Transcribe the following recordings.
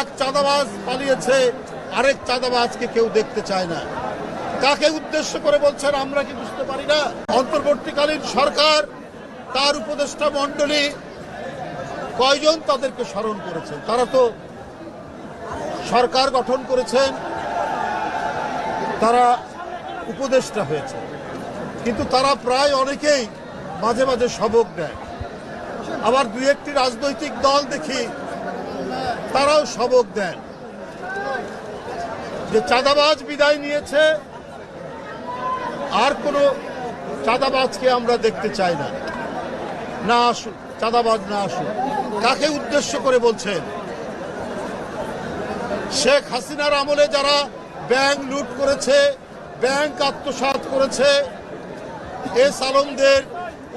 এক চাঁদাবাজ পালিয়েছে, আরেক চাঁদাবাজকে কেউ দেখতে চায় না। কাকে উদ্দেশ্য করে বলছেন আমরা কি বুঝতে পারি না? অন্তর্বর্তীকালীন সরকার, তার উপদেষ্টা মণ্ডলী কয়জন তাদেরকে স্মরণ করেছেন? তারা তো সরকার গঠন করেছেন, তারা উপদেষ্টা হয়েছে, কিন্তু তারা প্রায় অনেকেই মাঝে মাঝে সবক দেয়। আবার দুই একটি রাজনৈতিক দল দেখি তারাও সবক দেন যে চাঁদাবাজ বিদায় নিয়েছে, আর কোনো চাঁদাবাজকে আমরা দেখতে চাই না, না আসুক চাঁদাবাজ, না আসুক। কাকে উদ্দেশ্য করে বলছেন? শেখ হাসিনার আমলে যারা ব্যাংক লুট করেছে, ব্যাংক আত্মসাৎ করেছে, এস আলমদের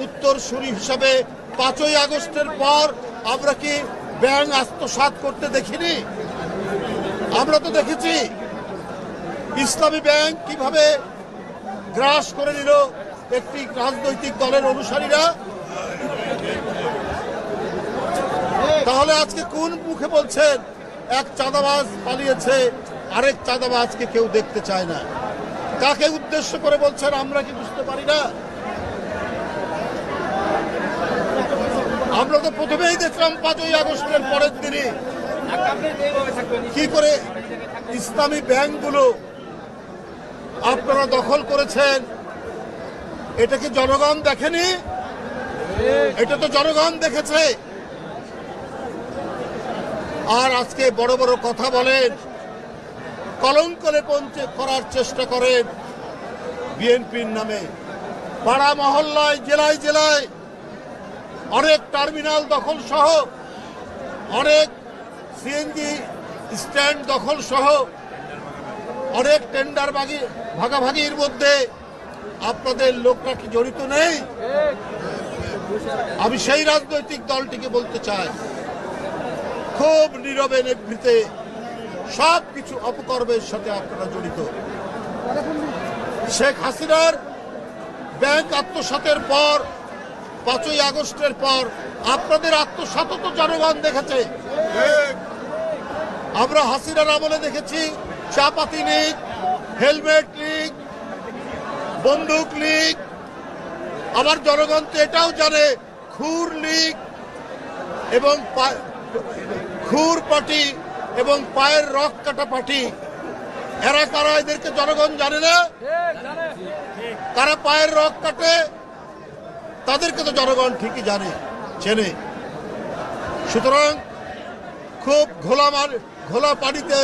উত্তরসূরি হিসাবে 5ই আগস্টের পর আমরা কি ব্যাংক আত্মসাৎ করতে দেখিনি? আমরা তো দেখেছি ইসলামী ব্যাংক কিভাবে গ্রাস করে নিল একটি রাজনৈতিক দলের অনুসারীরা। তাহলে আজকে কোন মুখে বলছেন এক চাঁদাবাজ পালিয়েছে, আরেক চাঁদাবাজকে কেউ দেখতে চায় না? কাকে উদ্দেশ্য করে বলছেন আমরা কি বুঝতে পারি না? আমরা তো প্রথমেই দেখলাম 5ই আগস্টের পরের দিনই কি করে ইসলামী ব্যাংকগুলো আপনারা দখল করেছেন। এটা কি জনগণ দেখেনি? এটা তো জনগণ দেখেছে। আর আজকে বড় বড় কথা বলেন, কলঙ্ক করার চেষ্টা করেন বিএনপির নামে। পাড়া মহল্লায়, জেলায় জেলায় অনেক টার্মিনাল দখল সহ, অনেক সিএনজি স্ট্যান্ড দখল সহ, অনেক টেন্ডার ভাগাভাগির মধ্যে আপনাদের লোকরা কি জড়িত নেই? আমি সেই রাজনৈতিক দলটিকে বলতে চাই, খুব নীরবে নিভৃতে সবকিছু অপকর্মের সাথে আপনারা জড়িত। শেখ হাসিনার ব্যাংক আত্মসাতের পর, 5ই আগস্টের পর আপনাদের আত্মসাৎ তো জনগণ দেখেছে। আমরা হাসিনার আমলে দেখেছি চাপাতি লীগ, হেলমেট লীগ, বন্দুক লীগ, আবার জনগণ তো এটাও জানে খুর লীগ এবং খুর পার্টি এবং পায়ের রক কাটা পার্টি। এরা কারা? এদেরকে জনগণ জানে না? কারা পায়ের রক কাটে তাদেরকে তো জনগণ ঠিকই জানে, চেনে। সুতরাং খুব ঘোলা পানিতে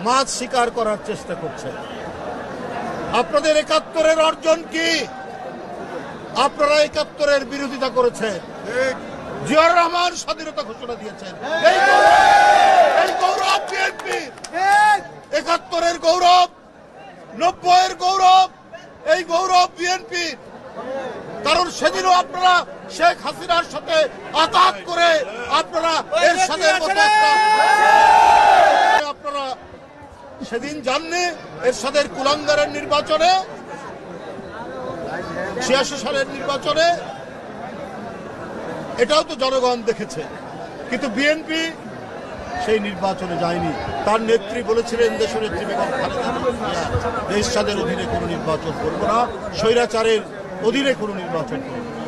মাছ শিকার করার চেষ্টা করছে। আপনাদের 71-এর অর্জন কি? আপনারা 71-এর বিরোধিতা করেছেন। জিয়াউর রহমান স্বাধীনতা ঘোষণা দিয়েছেন। এই গৌরব বিএনপি, 71-এর গৌরব, 90-এর গৌরব, এই গৌরব বিএনপি। কারণ সেদিনও আপনারা শেখ হাসিনার সাথে আঘাত করে আপনারা এর সাথে আপনারা সেদিন জাননি এরশাদের কুলাঙ্গারের নির্বাচনে, 86 সালের নির্বাচনে। এটাও তো জনগণ দেখেছে, কিন্তু বিএনপি সেই নির্বাচনে যায়নি। তার নেত্রী বলেছিলেন, দেশনেত্রী বেগম খালেদা জিয়া, এরশাদের অধীনে কোনো নির্বাচন করবো না, স্বৈরাচারের অধীনে কোনো নির্বাচন করবো না।